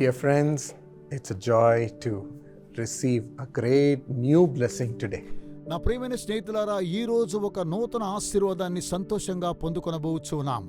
Dear friends, it's a joy to receive a great new blessing today. నా ప్రియమైన స్నేహితులారా, ఈ రోజు ఒక నూతన ఆశీర్వాదాన్ని సంతోషంగా పొందుకొనబోచున్నాం.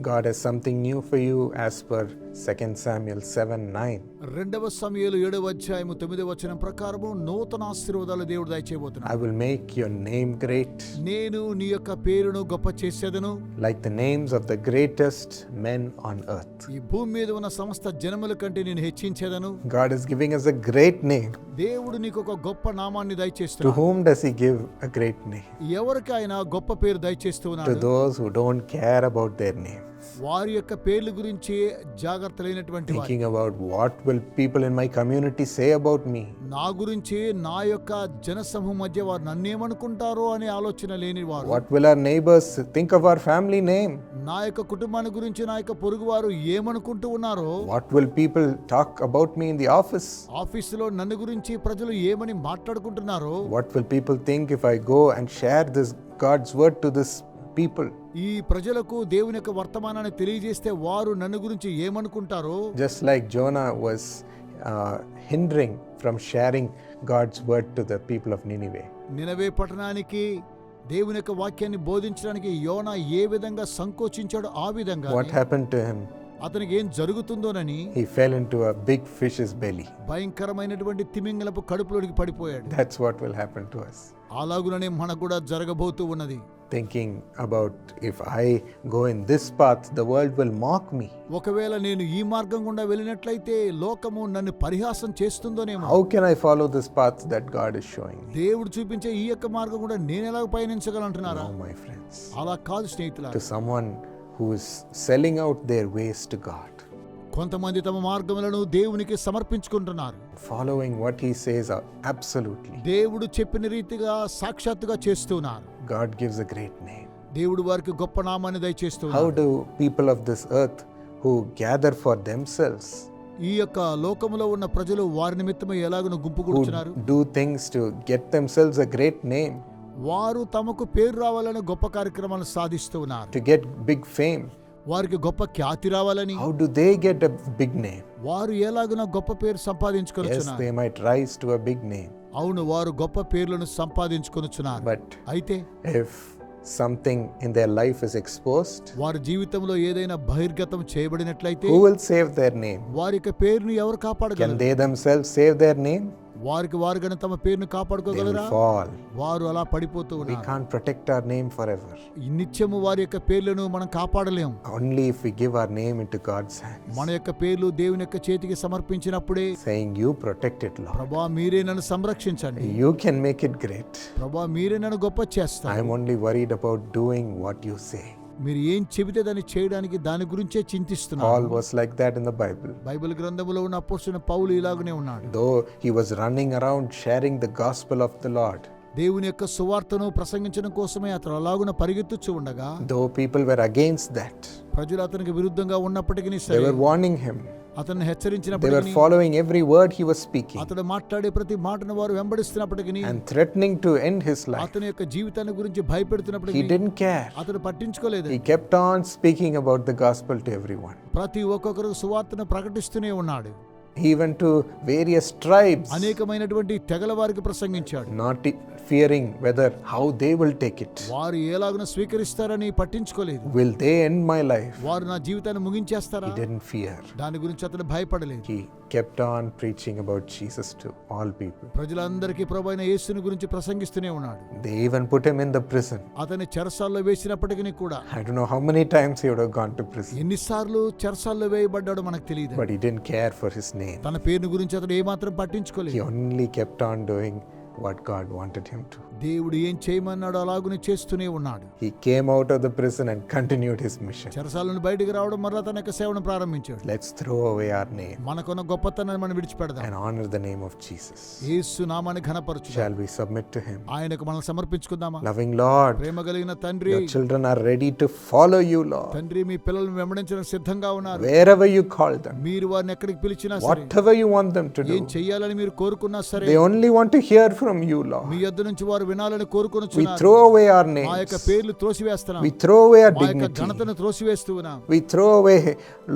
God has something new for you as per 2 Samuel 7:9. 2 సమూయేలు 7వ అధ్యాయము 9వ వచనం ప్రకారము నూతన ఆశీర్వాదాలు దేవుడు దయచేయబోతున్నాడు. I will make your name great, నేను నీ యొక్క పేరును గొప్ప చేసేదను, like the names of the greatest men on earth. ఈ భూమి మీద ఉన్న సమస్త జనముల కంటే నేను హెచ్చించేదను. God is giving us a great name. దేవుడు నీకు ఒక గొప్ప నామాన్ని To దయచేస్తున్నాడు. whom does he give a great name? ఎవరికి ఆయన గొప్ప పేరు దయచేస్తున్నాడు? To those who don't care about their name. వారి యొక్క పేర్ల గురించి జాగ్రత్త లేనటువంటి వారు, Thinking about what will people in my community say about me. నా గురించి నా యొక్క జనసమూహం మధ్య వారు నన్నేమనుకుంటారో అనే ఆలోచన లేని వారు, What will our neighbors think of our family name? నా యొక్క కుటుంబాన్ని గురించి నా యొక్క పొరుగు వారు ఏమనుకుంటూ ఉన్నారో, What will people talk about me in the office? ఆఫీసులో నన్ను గురించి ప్రజలు ఏమని మాట్లాడుకుంటున్నారో, What will people think if I go and share this God's word to this people? ఈ ప్రజలకు దేవుని యొక్క వర్తమానాన్ని తెలియజేస్తే వారు నన్ను గురించి ఏమనుకుంటారో, Just like Jonah was hindering from sharing God's word to the people of Nineveh. నినవే పట్టణానికి దేవుని యొక్క వాక్యాన్ని బోధించడానికి యోనా ఏ విధంగా సంకోచించాడో ఆ విధంగా What happened to him? అతనికి ఏం జరుగుతుందోనని He fell into a big fish's belly. భయంకరమైనటువంటి తిమింగలపు కడుపులోనికి పడిపోయాడు. That's what will happen to us. అలాగుననే మనకు కూడా జరగబోతూ ఉన్నది. Thinking about if I go in this path, the world will mock me. ఒకవేళ నేను ఈ మార్గం గుండా వెళ్ళినట్లయితే లోకము నన్ను పరిహాసం చేస్తుందోనేమో. How can I follow this path that God is showing me? దేవుడు చూపించే ఈ యొక్క మార్గం కూడా నేను ఎలా పయనించగలంటున్నారా? No, my friends. అలా కాదు స్నేహితులారా. To someone who is selling out their ways to God, కొంతమంది తమ మార్గములను దేవునికి సమర్పించుకుంటున్నారు. following what he says absolutely. దేవుడు చెప్పిన రీతిగా సాక్షాత్తుగా చేస్తున్నారు. God gives a great name. దేవుడు వారికి గొప్ప నామాన్ని దయచేస్తున్నారు. How do people of this earth who gather for themselves, ఈ యొక్క లోకములో ఉన్న ప్రజలు వారి నిమిత్తమై ఎలాగను గుంపు who కూర్చున్నారు? do things to get themselves a great name, వారు తమకు పేరు రావాలని గొప్ప కార్యక్రమాలను సాధిస్తూ ఉన్నారు. to get big fame? వారికి గొప్ప ఖ్యాతి రావాలని How do they get a big name? వారు ఎలాగున గొప్ప పేరు Yes, సంపాదించుకొనుచున్నారు. they might rise to a big name. అవును, వారు గొప్ప పేర్లను సంపాదించుకొనుచున్నారు. But అయితే if something in their life is exposed, వారి జీవితంలో ఏదైనా బహిర్గతం చేయబడినట్లయితే who will save their name? వారి యొక్క పేరును ఎవరు Can కాపాడగలరు? they themselves save their name? వారికి వారుగానే తమ పేరును They కాపాడుకోగలరా? will fall. వారు అలా పడిపోతూ We ఉన్నారు. can't protect our name forever. ఈ నిత్యము వారి యొక్క పేర్లను మనం కాపాడలేం. Only if we give our name into God's hands, మన యొక్క పేర్లు దేవుని యొక్క చేతికి సమర్పించినప్పుడే, saying, "You protect it, Lord. ప్రభా మీరే నన్ను సంరక్షించండి, You can make it great. ప్రభా మీరే నన్ను గొప్ప చేస్తారు. I'm only worried about doing what you say." మీరు ఏం చెబితే దాన్ని చేయడానికి దాని గురించే Paul చింతిస్తున్నారు. was like that in the Bible. Bible గ్రంథములో ఉన్న అపోస్తలుడైన పౌలు ఇలాగనే ఉన్నాడు. Though he was running around sharing the gospel of the Lord, దేవుని యొక్క సువార్తను ప్రసంగించడం కోసమే అతను అలాగున పరిగెత్తుచూ ఉండగా, though people were against that, ప్రజలు అతనికి విరుద్ధంగా ఉన్నప్పటికీ they సరే, were warning him. అతన్ని They were హెచ్చరించినప్పటికీ, following every word he was speaking అతడు మాట్లాడే ప్రతి మాటను వారు వెంబడిస్తున్నప్పటికీ, and threatening to end his life. అతని యొక్క జీవితాన్ని గురించి He భయపెడుతున్నప్పటికీ didn't care. అతడు పట్టించుకోలేదు. He kept on speaking about the gospel to everyone, ప్రతి ఒక్కొక్కరు సువార్తను ప్రకటిస్తూనే ఉన్నాడు. even to various tribes, అనేకమైనటువంటి తెగల వారికి ప్రసంగించాడు. not fearing whether how they will take it. వారు ఎలాగున స్వీకరిస్తారని పట్టించుకోలేదు. Will they end my life? వారు నా జీవితాన్ని ముగించేస్తారా? He didn't fear. దాని గురించి అతను భయపడలేదు. He kept on preaching about Jesus to all people. ప్రజలందరికీ ప్రభువైన యేసుని గురించి ప్రసంగిస్తూనే ఉన్నాడు. They even put him in the prison. అతని చెరసాల్లో వేసినప్పటికీ కూడా, I don't know how many times he would have gone to prison, ఎన్నిసార్లు చెరసాల్లో వేయబడ్డాడో మనకు తెలియదు. but he didn't care for his name. తన పేరుని గురించి అతడు ఏమాత్రం He పట్టించుకోలేదు. only kept on doing what God wanted him to. దేవుడు ఏం చేయమన్నాడో అలాగునే చేస్తూనే ఉన్నాడు. He came out of the prison and continued his mission. చెరసాల నుండి బయటికి రావడం మరలా తన యొక్క సేవను ప్రారంభించాడు. Let's throw away our name మనకున్న గొప్పతనాన్ని మనం విడిచిపెడదాం. and honor the name of Jesus. యేసు నామాన్ని ఘనపరచు. Shall we submit to him? ఆయనకు మనం సమర్పించుకుందామా? Loving Lord, ప్రేమ కలిగిన తండ్రి, your children are ready to follow you, Lord. తండ్రి మీ పిల్లలను వెంబడించడానికి సిద్ధంగా ఉన్నారు. Wherever you call them, మీరు వారిని ఎక్కడికి పిలిచినా సరే, whatever you want them to ఏం do, చెయ్యాలని మీరు కోరుకున్నా సరే, they only want to hear from from you, me Lord. యొద్ద నుంచి వారు వినాలని We కోరుకొనుచున్నారు. throw away our మా యొక్క names. పేర్లు త్రోసివేస్తున్నాం. We throw away our మా యొక్క dignity. ఘనతను త్రోసివేస్తూ ఉన్నాం. We throw away,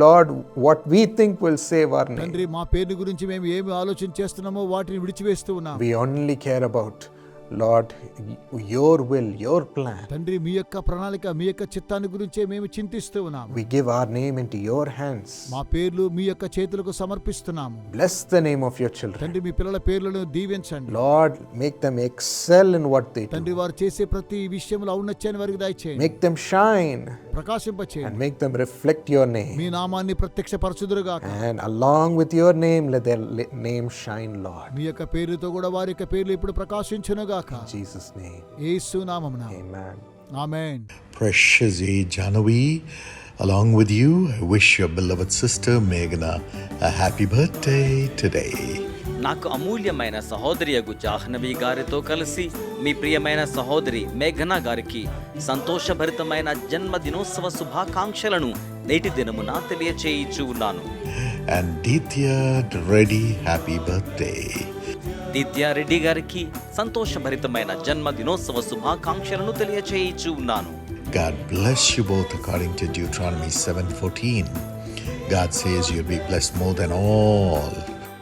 Lord, what we think will save our name. తండ్రి, మా పేరు గురించి మేము ఏమి ఆలోచన చేస్తున్నామో వాటిని విడిచివేస్తూ ఉన్నాం. We only care about, Lord, your will, your plan. తండ్రి, మీ యొక్క ప్రణాళిక, మీ యొక్క చిత్తాన్ని గురించే మేము చింతిస్తూ ఉన్నాం. We give our name into your hands. మా పేర్లు మీ యొక్క చేతులకు సమర్పిస్తున్నాము. Bless the name of your children. తండ్రి, మీ పిల్లల పేర్లను దీవించండి. Lord, make them excel in what they తండ్రి, do. వారు చేసే ప్రతి విషయంలో ఔన్నత్యాన్ని వారికి దయచేయండి. Make them shine and ప్రకాశింపచేయండి. make them reflect your name. మీ నామాన్ని ప్రత్యక్షపరచుదురుగాక. And along with your name, let their name shine, Lord. మీ యొక్క పేరుతో కూడా వారి యొక్క పేర్లు ఇప్పుడు ప్రకాశించునుగాక. In Jesus' name. యేసు నామమున. Amen. Amen. Precious A. Jahnavi, along with you, I wish your beloved sister Meghna a happy birthday today. నాకు అమూల్యమైన సహోదరియగు జాహ్నవి గారితో కలిసి మీ ప్రియమైన సహోదరి మేఘనా గారికి సంతోషభరితమైన జన్మదినోత్సవ శుభాకాంక్షలను నేటి దినమున తెలియచేయిచూ ఉన్నాను. And Ditya Reddy, happy birthday. Dithya Reddy గారికి సంతోషభరితమైన జన్మదినోత్సవ శుభాకాంక్షలను తెలియచేయిచూ ఉన్నాను. God bless you both according to Deuteronomy 7:14. God says you'll be blessed more than all.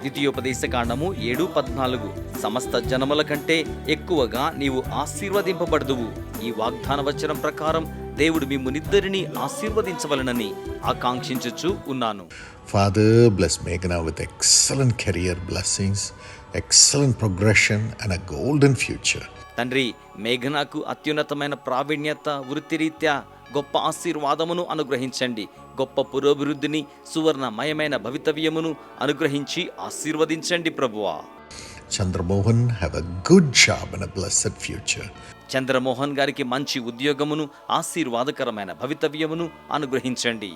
ద్వితీయోపదేశకాండము 7:14 సమస్త జనముల కంటే ఎక్కువగా నీవు ఆశీర్వదింపబడుదువు. ఈ వాగ్దాన వచనం ప్రకారం దేవుడు మిమ్మునిద్దరిని ఆశీర్వదించవలనని ఆకాంక్షించుచూ ఉన్నాను. Father, bless Meghna with excellent career blessings, excellent progression and a golden future. తండ్రి, మేఘనాకు అత్యున్నతమైన ప్రావీణ్యత, వృత్తిరీత్యా గొప్ప ఆశీర్వాదమును అనుగ్రహించండి. గొప్ప పురోభివృద్ధిని, సువర్ణమయమైన భవితవ్యమును అనుగ్రహించి ఆశీర్వదించండి ప్రభువా. Chandramohan, have a good job and a blessed future. Chandramohan గారికి మంచి ఉద్యోగమును, ఆశీర్వాదకరమైన భవితవ్యమును అనుగ్రహించండి.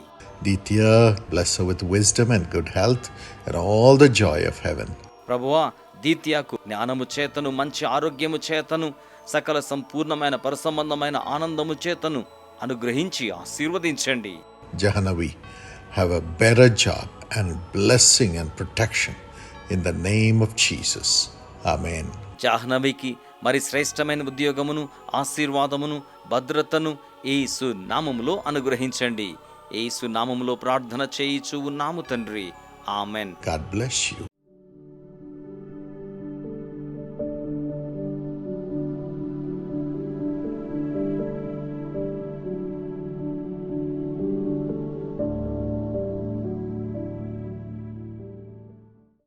Ditya, bless her with wisdom and good health and all the joy of heaven. ప్రభువా, దీత్యాకు జ్ఞానము చేతను, మంచి ఆరోగ్యము చేతను, సకల సంపూర్ణమైన పరసంబంధమైన ఆనందము చేతను అనుగ్రహించి ఆశీర్వదించండి. Jahnavi, have a better job and blessing and protection in the name of Jesus. Amen. జాహ్నవికి మరి శ్రేష్టమైన ఉద్యోగమును, ఆశీర్వాదమును, భద్రతను యేసు నామములో అనుగ్రహించండి. యేసు నామములో ప్రార్థన చేయిచూ ఉన్నాము తండ్రి. ఆమెన్. God bless you.